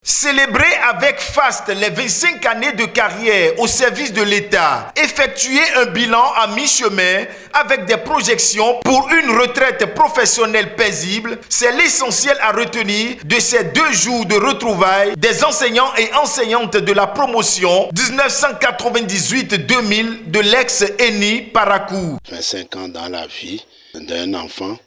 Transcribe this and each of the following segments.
Célébrer avec faste les 25 années de carrière au service de l'État, effectuer un bilan à mi-chemin avec des projections pour une retraite professionnelle paisible, c'est l'essentiel à retenir de ces 2 jours de retrouvailles des enseignants et enseignantes de la promotion 1998-2000 de l'ex-ENI Parakou. 25 ans dans la vie d'un enfant.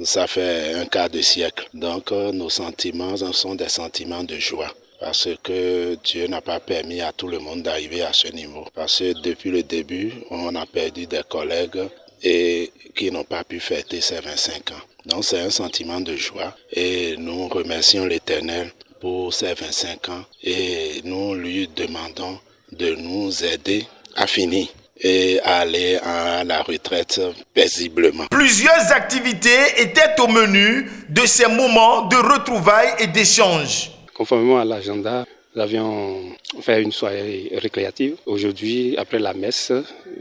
Ça fait un quart de siècle. Donc nos sentiments sont des sentiments de joie. Parce que Dieu n'a pas permis à tout le monde d'arriver à ce niveau. Parce que depuis le début, on a perdu des collègues et qui n'ont pas pu fêter ces 25 ans. Donc c'est un sentiment de joie. Et nous remercions l'Éternel pour ces 25 ans. Et nous lui demandons de nous aider à finir et aller à la retraite paisiblement. Plusieurs activités étaient au menu de ces moments de retrouvailles et d'échanges. Conformément à l'agenda, nous avions fait une soirée récréative. Aujourd'hui, après la messe,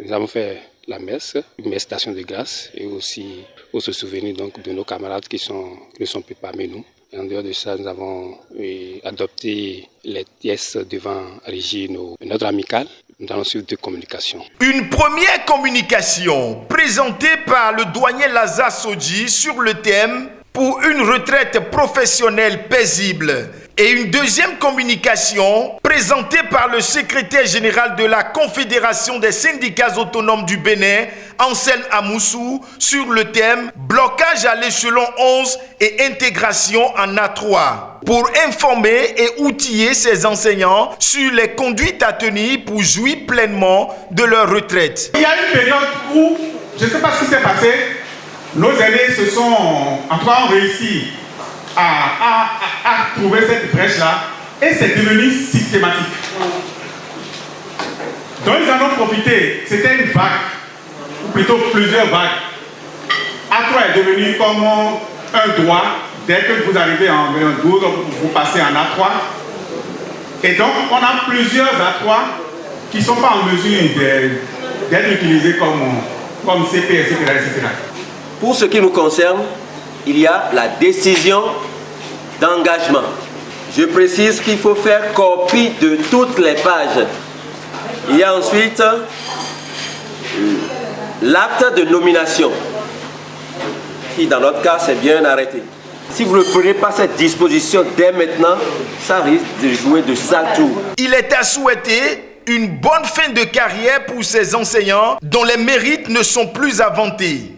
nous avons fait la messe, une messe d'action de grâce et aussi pour se souvenir donc de nos camarades qui ne sont plus parmi nous. Et en dehors de ça, nous avons adopté les pièces devant régir notre amicale. Nous allons suivre 2 communications. Une première communication présentée par le douanier Lazare Sodji sur le thème « Pour une retraite professionnelle paisible ». Et une deuxième communication présentée par le secrétaire général de la Confédération des syndicats autonomes du Bénin, Anselme Amoussou, sur le thème « Blocage à l'échelon 11 et intégration en A3 » pour informer et outiller ses enseignants sur les conduites à tenir pour jouir pleinement de leur retraite. Il y a une période où, je ne sais pas ce qui s'est passé, nos aînés ont réussi à trouver cette brèche-là et c'est devenu systématique. Donc ils en ont profité, c'était une vague, ou plutôt plusieurs vagues. A3 est devenu comme un doigt, dès que vous arrivez en 12, vous passez en A3. Et donc on a plusieurs A3 qui ne sont pas en mesure d'être utilisés comme CP, etc., etc. Pour ce qui nous concerne, il y a la décision d'engagement. Je précise qu'il faut faire copie de toutes les pages. Il y a ensuite l'acte de nomination, qui dans notre cas c'est bien arrêté. Si vous ne prenez pas cette disposition dès maintenant, ça risque de jouer de sales tours. Il est à souhaiter une bonne fin de carrière pour ces enseignants dont les mérites ne sont plus à vanter.